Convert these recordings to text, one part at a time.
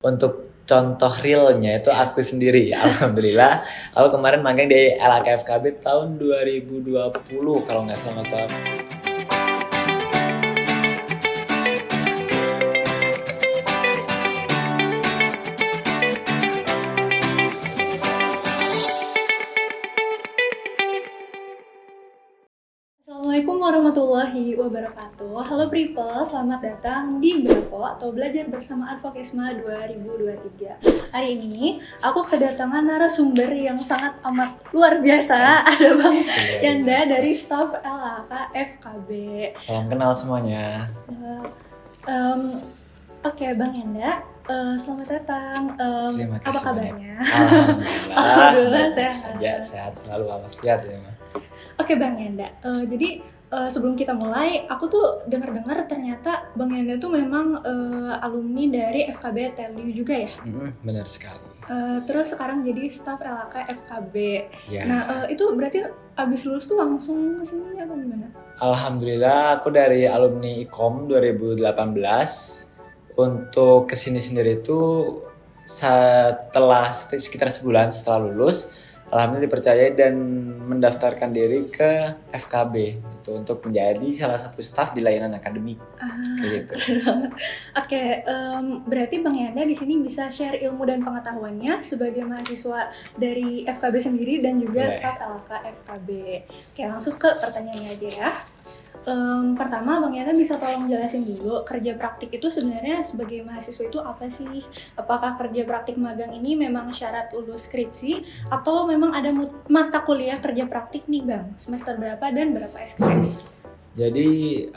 Untuk contoh realnya itu aku sendiri. Alhamdulillah, aku kemarin magang di LAKFKB tahun 2020 kalau nggak salah atau Assalamualaikum warahmatullahi wabarakatuh. Halo People, selamat datang di Brapo atau Belajar Bersama Advokesma 2023. Hari ini aku kedatangan narasumber yang sangat amat luar biasa. Ada Bang Yanda dari staf LAK FKB. salam kenal semuanya. Oke, Bang Yanda, selamat datang. Terima kasih Apa banyak. kabarnya? Alhamdulillah, sehat. sehat selalu walafiat ya. Oke Bang Yanda, jadi sebelum kita mulai, aku tuh dengar-dengar ternyata Bang Yanda tuh memang alumni dari FKB TELU juga ya? Benar sekali. Terus sekarang jadi staf LAK FKB. Ya. Nah itu berarti abis lulus tuh langsung kesini atau gimana? Alhamdulillah aku dari alumni IKOM 2018. Untuk kesini sendiri itu setelah sekitar sebulan setelah lulus, alhamdulillah dipercaya dan mendaftarkan diri ke FKB itu untuk menjadi salah satu staf di layanan akademik. Gitu. Keren banget. Oke, berarti Bang Yanda di sini bisa share ilmu dan pengetahuannya sebagai mahasiswa dari FKB sendiri dan juga staf LAK FKB. Oke, langsung ke pertanyaannya aja ya. Pertama, Bang Yanda bisa tolong jelasin dulu kerja praktik itu sebenarnya sebagai mahasiswa itu apa sih? Apakah kerja praktik magang ini memang syarat lulus skripsi atau memang ada mata kuliah kerja praktik nih Bang? Semester berapa dan berapa SKS? Jadi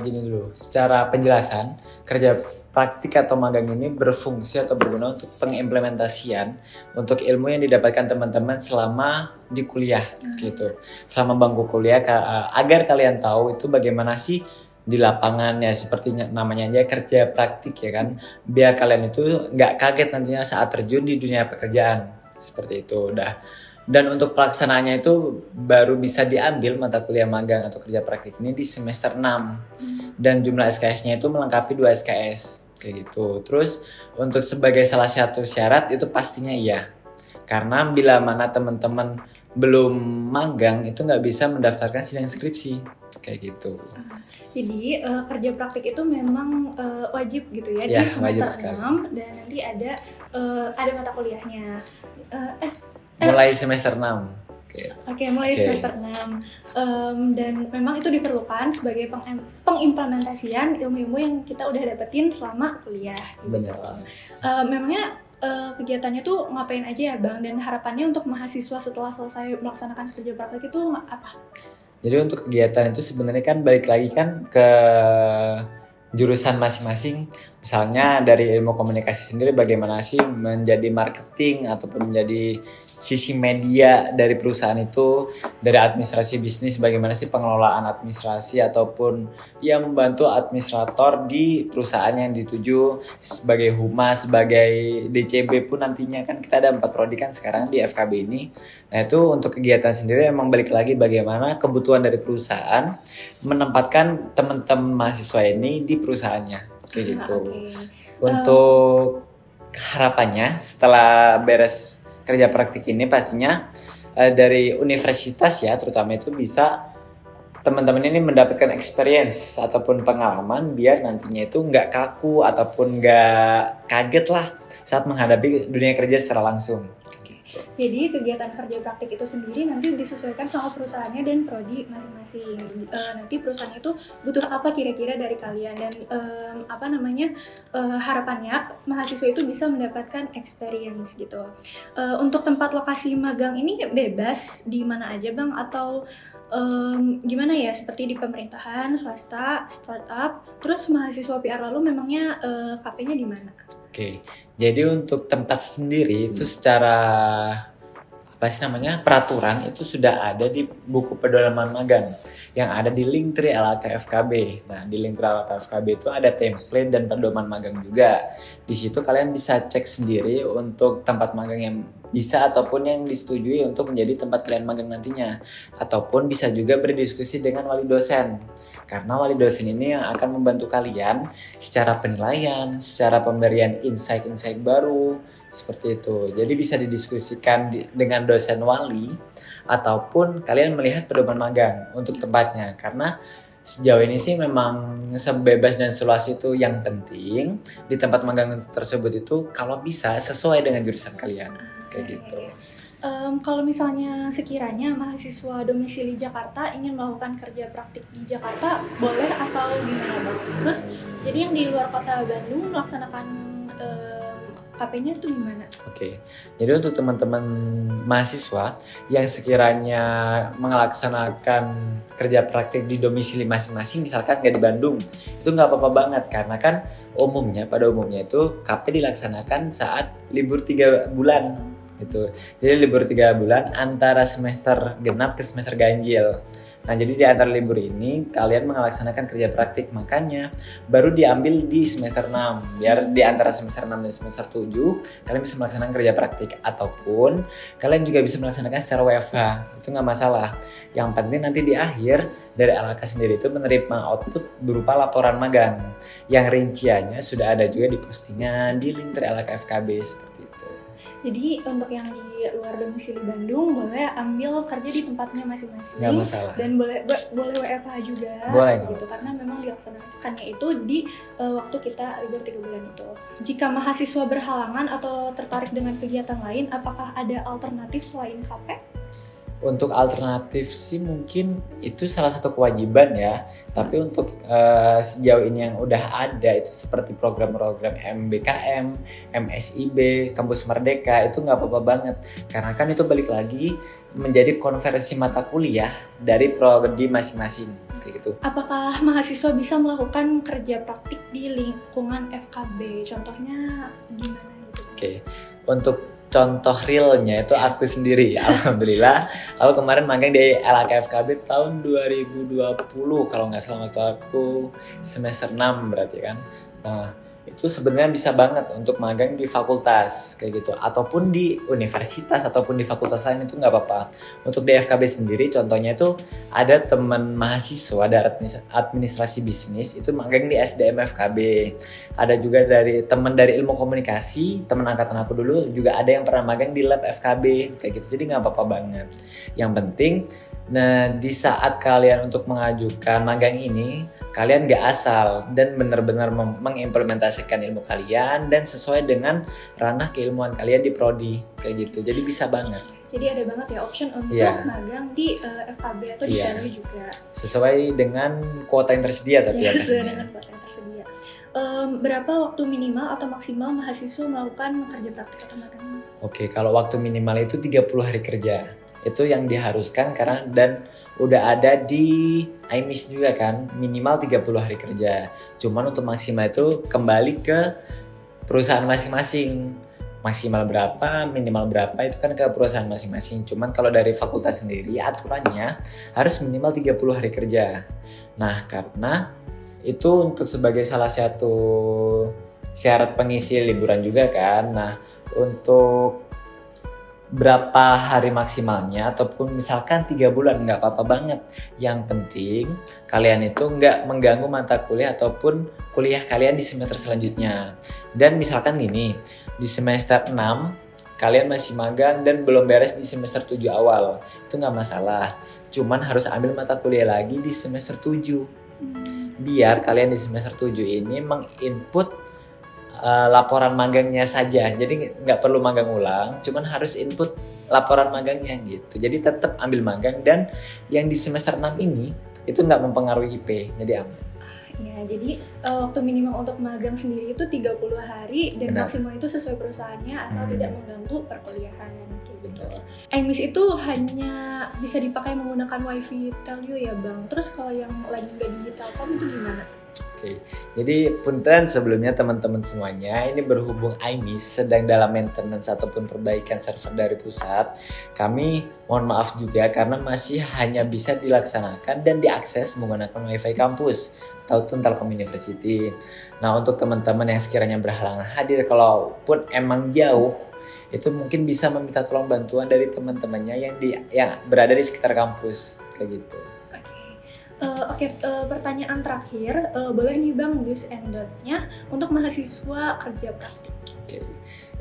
gini dulu, secara penjelasan kerja praktik atau magang ini berfungsi atau berguna untuk pengimplementasian untuk ilmu yang didapatkan teman-teman selama di kuliah gitu. Selama bangku kuliah agar kalian tahu itu bagaimana sih di lapangan ya, seperti namanya aja kerja praktik ya kan. Biar kalian itu nggak kaget nantinya saat terjun di dunia pekerjaan. Seperti itu udah. Dan untuk pelaksanaannya itu baru bisa diambil mata kuliah magang atau kerja praktik ini di semester 6. Dan jumlah SKS-nya itu melengkapi 2 SKS kayak gitu. Terus untuk sebagai salah satu syarat itu pastinya iya. Karena bila mana teman-teman belum magang itu nggak bisa mendaftarkan sidang skripsi kayak gitu. Jadi kerja praktik itu memang wajib gitu ya, Ya, di semester 6 wajib dan nanti ada mata kuliahnya. Mulai semester 6. Oke, mulai semester 6. Dan memang itu diperlukan sebagai pengimplementasian ilmu-ilmu yang kita udah dapetin selama kuliah. Gitu. Bener. Memangnya kegiatannya tuh ngapain aja ya Bang? Dan harapannya untuk mahasiswa setelah selesai melaksanakan kerja praktik itu apa? Jadi untuk kegiatan itu sebenarnya kan balik lagi kan ke jurusan masing-masing. Misalnya dari ilmu komunikasi sendiri bagaimana sih menjadi marketing ataupun menjadi sisi media dari perusahaan itu, dari administrasi bisnis bagaimana sih pengelolaan administrasi ataupun yang membantu administrator di perusahaan yang dituju, sebagai humas, sebagai DCB pun nantinya kan kita ada 4 prodi kan sekarang di FKB ini. Nah itu untuk kegiatan sendiri emang balik lagi bagaimana kebutuhan dari perusahaan menempatkan teman-teman mahasiswa ini di perusahaannya kayak gitu. Untuk harapannya setelah beres kerja praktik ini pastinya dari universitas ya terutama itu bisa teman-teman ini mendapatkan experience ataupun pengalaman biar nantinya itu nggak kaku ataupun nggak kaget lah saat menghadapi dunia kerja secara langsung. Jadi kegiatan kerja praktik itu sendiri nanti disesuaikan sama perusahaannya dan prodi masing-masing. Nanti perusahaan itu butuh apa kira-kira dari kalian dan harapannya mahasiswa itu bisa mendapatkan experience gitu. Untuk tempat lokasi magang ini bebas di mana aja Bang atau gimana ya, seperti di pemerintahan, swasta, startup. Terus mahasiswa PR lalu memangnya KP-nya di mana? Oke, jadi untuk tempat sendiri itu secara peraturan itu sudah ada di buku pedoman magang yang ada di Linktree LAK FKB. Nah, di Linktree LAK FKB itu ada template dan pedoman magang juga. Di situ kalian bisa cek sendiri untuk tempat magang yang bisa ataupun yang disetujui untuk menjadi tempat kalian magang nantinya. Ataupun bisa juga berdiskusi dengan wali dosen. Karena wali dosen ini yang akan membantu kalian secara penilaian, secara pemberian insight-insight baru, seperti itu. Jadi bisa didiskusikan dengan dosen wali ataupun kalian melihat pedoman magang untuk tempatnya. Karena sejauh ini sih memang sebebas dan seluas itu, yang penting di tempat magang tersebut itu kalau bisa sesuai dengan jurusan kalian. Kayak gitu. Kalau misalnya sekiranya mahasiswa domisili Jakarta ingin melakukan kerja praktik di Jakarta, boleh atau gimana Bang? Terus jadi yang di luar kota Bandung melaksanakan KP-nya tuh gimana? Oke, jadi untuk teman-teman mahasiswa yang sekiranya melaksanakan kerja praktik di domisili masing-masing, misalkan nggak di Bandung, itu nggak apa-apa banget, karena kan pada umumnya itu KP dilaksanakan saat libur 3 bulan. Gitu. Jadi libur 3 bulan antara semester genap ke semester ganjil. Nah, jadi di antara libur ini kalian melaksanakan kerja praktik, makanya baru diambil di semester 6. Biar di antara semester 6 dan semester 7 kalian bisa melaksanakan kerja praktik, ataupun kalian juga bisa melaksanakan secara WFH. Itu nggak masalah. Yang penting nanti di akhir dari LHK sendiri itu menerima output berupa laporan magang yang rinciannya sudah ada juga di postingan di link dari LHK FKB seperti itu. Jadi untuk yang di luar domisili Bandung boleh ambil kerja di tempatnya masing-masing. Nggak masalah. Dan boleh WFH juga. Boleh gitu, karena memang dilaksanakannya itu di waktu kita libur 3 bulan itu. Jika mahasiswa berhalangan atau tertarik dengan kegiatan lain, apakah ada alternatif selain KP? Untuk alternatif sih mungkin itu salah satu kewajiban ya. Tapi untuk sejauh ini yang udah ada itu seperti program-program MBKM, MSIB, Kampus Merdeka, itu nggak apa-apa banget. Karena kan itu balik lagi menjadi konversi mata kuliah dari prodi masing-masing kayak gitu. Apakah mahasiswa bisa melakukan kerja praktik di lingkungan FKB? Contohnya gimana gitu? Oke. Untuk contoh realnya itu aku sendiri. Alhamdulillah, aku kemarin magang di LHK FKB tahun 2020 kalau nggak salah, waktu aku semester 6 berarti kan. Nah, itu sebenarnya bisa banget untuk magang di fakultas kayak gitu, ataupun di universitas ataupun di fakultas lain, itu nggak apa-apa. Untuk di FKB sendiri contohnya itu ada teman mahasiswa dari administrasi bisnis itu magang di SDM FKB. Ada juga dari teman dari ilmu komunikasi, teman angkatan aku dulu juga ada yang pernah magang di lab FKB kayak gitu. Jadi nggak apa-apa banget. Yang penting, nah di saat kalian untuk mengajukan magang ini, kalian gak asal dan benar-benar mengimplementasikan ilmu kalian dan sesuai dengan ranah keilmuan kalian di prodi kayak gitu. Jadi bisa banget. Jadi ada banget ya option untuk magang di FKB atau di Shanghai juga. Sesuai dengan kuota yang tersedia tapi ya. Sesuai dengan kuota yang tersedia. Berapa waktu minimal atau maksimal mahasiswa melakukan kerja praktik atau magang? Oke, kalau waktu minimal itu 30 hari kerja. Itu yang diharuskan karena dan udah ada di IMIS juga kan, minimal 30 hari kerja. Cuman untuk maksimal itu kembali ke perusahaan masing-masing. Maksimal berapa, minimal berapa itu kan ke perusahaan masing-masing. Cuman kalau dari fakultas sendiri aturannya harus minimal 30 hari kerja. Nah, karena itu untuk sebagai salah satu syarat pengisi liburan juga kan. Nah, untuk berapa hari maksimalnya ataupun misalkan 3 bulan nggak apa-apa banget. Yang penting kalian itu nggak mengganggu mata kuliah ataupun kuliah kalian di semester selanjutnya. Dan misalkan gini, di semester 6 kalian masih magang dan belum beres di semester 7 awal, itu nggak masalah. Cuman harus ambil mata kuliah lagi di semester 7. Biar kalian di semester 7 ini menginput laporan magangnya saja. Jadi nggak perlu magang ulang, cuman harus input laporan magangnya gitu. Jadi tetap ambil magang, dan yang di semester 6 ini itu nggak mempengaruhi IP, jadi aman. Ya, jadi waktu minimal untuk magang sendiri itu 30 hari dan Benar. maksimal itu sesuai perusahaannya asal tidak mengganggu perkuliahan gitu. IMIS itu hanya bisa dipakai menggunakan WiFi Telyo ya Bang. Terus kalau yang lagi nggak di Telkom itu gimana? Oke, jadi punten sebelumnya teman-teman semuanya, ini berhubung IMIS sedang dalam maintenance ataupun perbaikan server dari pusat, kami mohon maaf juga karena masih hanya bisa dilaksanakan dan diakses menggunakan WiFi kampus atau Telkom University. Nah, untuk teman-teman yang sekiranya berhalangan hadir, kalaupun emang jauh, itu mungkin bisa meminta tolong bantuan dari teman-temannya yang berada di sekitar kampus, kayak gitu. Pertanyaan terakhir, boleh nih Bang do's and don't-nya untuk mahasiswa kerja praktik. Oke.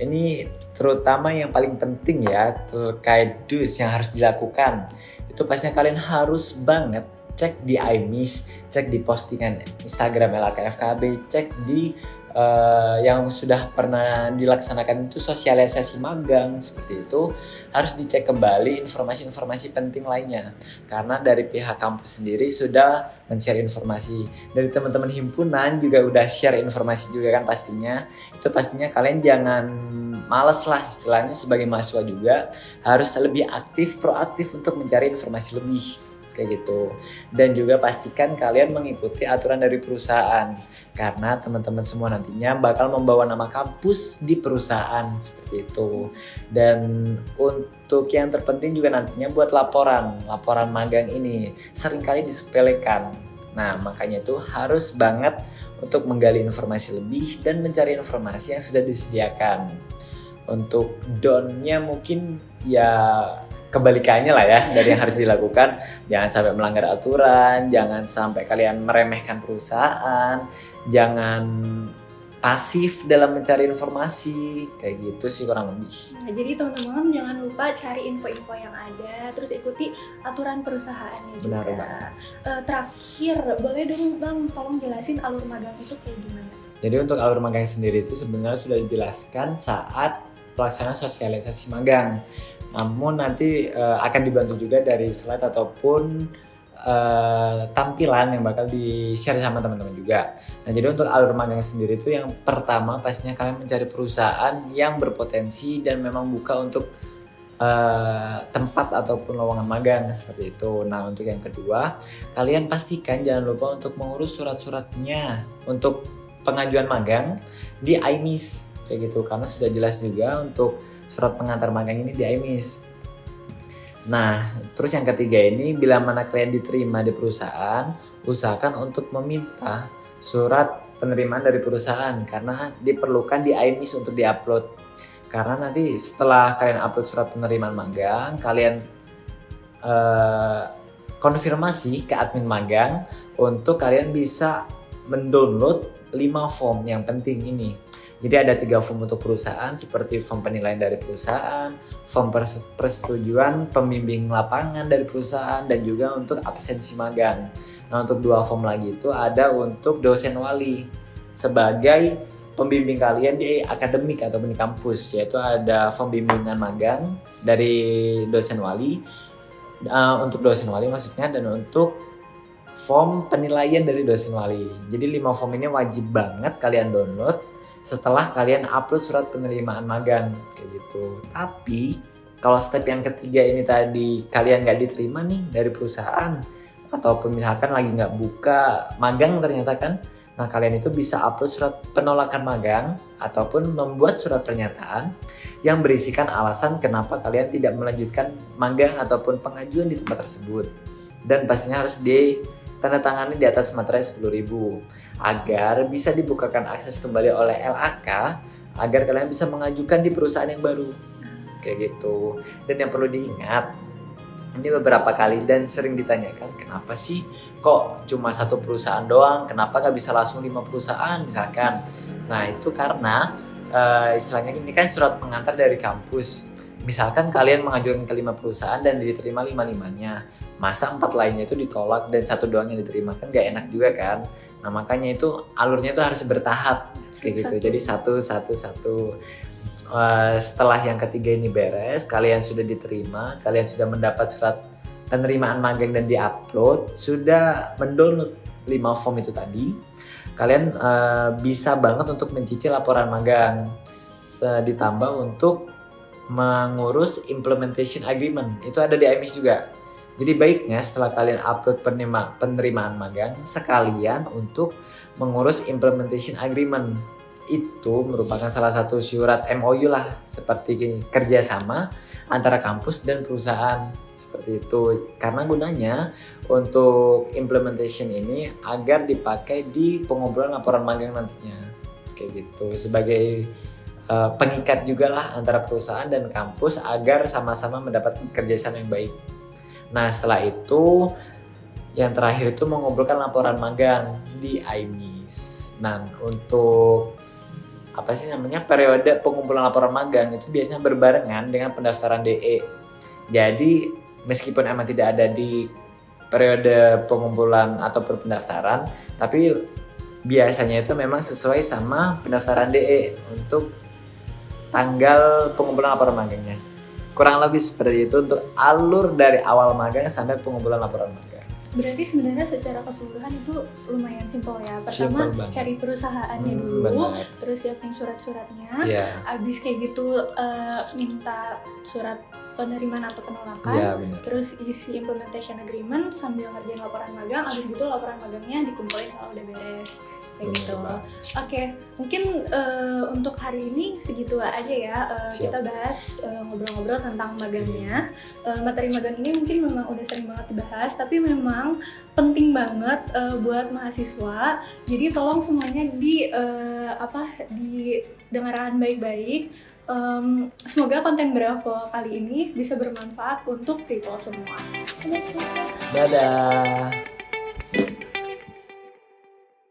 Ini terutama yang paling penting ya terkait do's yang harus dilakukan. Itu pastinya kalian harus banget cek di IMIS, cek di postingan Instagram LAK-FKB, cek di yang sudah pernah dilaksanakan itu sosialisasi magang seperti itu, harus dicek kembali informasi-informasi penting lainnya karena dari pihak kampus sendiri sudah men-share informasi, dari teman-teman himpunan juga udah share informasi juga kan. Pastinya kalian jangan males lah istilahnya, sebagai mahasiswa juga harus lebih aktif, proaktif untuk mencari informasi lebih kayak gitu. Dan juga pastikan kalian mengikuti aturan dari perusahaan karena teman-teman semua nantinya bakal membawa nama kampus di perusahaan seperti itu. Dan untuk yang terpenting juga nantinya buat laporan magang ini seringkali disepelekan. Nah, makanya itu harus banget untuk menggali informasi lebih dan mencari informasi yang sudah disediakan. Untuk down-nya mungkin ya kebalikannya lah ya dari yang harus dilakukan. Jangan sampai melanggar aturan, jangan sampai kalian meremehkan perusahaan, jangan pasif dalam mencari informasi, kayak gitu sih kurang lebih. Nah, jadi teman-teman jangan lupa cari info-info yang ada, terus ikuti aturan perusahaannya juga. Benar. Terakhir, boleh dong Bang tolong jelasin alur magang itu kayak gimana? Jadi untuk alur magang sendiri itu sebenarnya sudah dijelaskan saat pelaksanaan sosialisasi magang. Namun nanti akan dibantu juga dari slide ataupun tampilan yang bakal di-share sama teman-teman juga. Nah, jadi untuk alur magang sendiri itu yang pertama pastinya kalian mencari perusahaan yang berpotensi dan memang buka untuk tempat ataupun lowongan magang seperti itu. Nah, untuk yang kedua, kalian pastikan jangan lupa untuk mengurus surat-suratnya untuk pengajuan magang di IMIS kayak gitu, karena sudah jelas juga untuk surat pengantar magang ini di IMIS. Nah, terus yang ketiga ini, bila mana kalian diterima di perusahaan, usahakan untuk meminta surat penerimaan dari perusahaan karena diperlukan di IMIS untuk diupload. Karena nanti setelah kalian upload surat penerimaan magang, kalian konfirmasi ke admin magang untuk kalian bisa mendownload 5 form yang penting ini. Jadi ada 3 form untuk perusahaan seperti form penilaian dari perusahaan, form persetujuan pembimbing lapangan dari perusahaan, dan juga untuk absensi magang. Nah, untuk 2 form lagi itu ada untuk dosen wali sebagai pembimbing kalian di akademik ataupun di kampus, yaitu ada form bimbingan magang dari dosen wali, untuk dosen wali maksudnya, dan untuk form penilaian dari dosen wali. Jadi 5 form ini wajib banget kalian download setelah kalian upload surat penerimaan magang kayak gitu. Tapi kalau step yang ketiga ini tadi kalian nggak diterima nih dari perusahaan, ataupun misalkan lagi nggak buka magang ternyata kan, nah kalian itu bisa upload surat penolakan magang ataupun membuat surat pernyataan yang berisikan alasan kenapa kalian tidak melanjutkan magang ataupun pengajuan di tempat tersebut, dan pastinya harus ditandatangani di atas materai 10.000 agar bisa dibukakan akses kembali oleh LAK agar kalian bisa mengajukan di perusahaan yang baru kayak gitu. Dan yang perlu diingat, ini beberapa kali dan sering ditanyakan, kenapa sih kok cuma 1 perusahaan doang, kenapa gak bisa langsung 5 perusahaan misalkan. Nah, itu karena istilahnya ini kan surat pengantar dari kampus. Misalkan kalian mengajukan ke 5 perusahaan dan diterima 5-5-nya, masa 4 lainnya itu ditolak dan 1 doang yang diterima, kan gak enak juga kan. Nah, makanya itu alurnya itu harus bertahap kayak gitu. Jadi satu. Setelah yang ketiga ini beres, kalian sudah diterima, kalian sudah mendapat surat penerimaan magang dan diupload, sudah mendownload 5 form itu tadi, kalian bisa banget untuk mencicil laporan magang. Ditambah untuk mengurus implementation agreement, itu ada di IMIS juga. Jadi baiknya setelah kalian upload penerimaan magang, sekalian untuk mengurus implementation agreement. Itu merupakan salah satu surat MOU lah, seperti kerjasama antara kampus dan perusahaan. Seperti itu. Karena gunanya untuk implementation ini agar dipakai di pengumpulan laporan magang nantinya. Kayak gitu. Sebagai pengikat juga lah antara perusahaan dan kampus agar sama-sama mendapatkan kerjasama yang baik. Nah setelah itu yang terakhir itu mengumpulkan laporan magang di IMIS. Nah untuk periode pengumpulan laporan magang itu biasanya berbarengan dengan pendaftaran DE. Jadi meskipun emang tidak ada di periode pengumpulan ataupun pendaftaran, tapi biasanya itu memang sesuai sama pendaftaran DE untuk tanggal pengumpulan laporan magangnya. Kurang lebih seperti itu untuk alur dari awal magang sampai pengumpulan laporan magang. Berarti sebenarnya secara keseluruhan itu lumayan simpel ya. Pertama cari perusahaannya dulu, benar. Terus siapin surat-suratnya. Abis kayak gitu minta surat penerimaan atau penolakan. Terus isi implementation agreement sambil ngerjain laporan magang. Abis gitu laporan magangnya dikumpulin kalau udah beres. Kayak gitu. Oke, mungkin untuk hari ini segitu aja ya. Kita bahas ngobrol-ngobrol tentang magangnya. Materi magang ini mungkin memang udah sering banget dibahas, tapi memang penting banget buat mahasiswa. Jadi tolong semuanya didengarkan baik-baik. Semoga konten Bravo kali ini bisa bermanfaat untuk people semua. Dadah.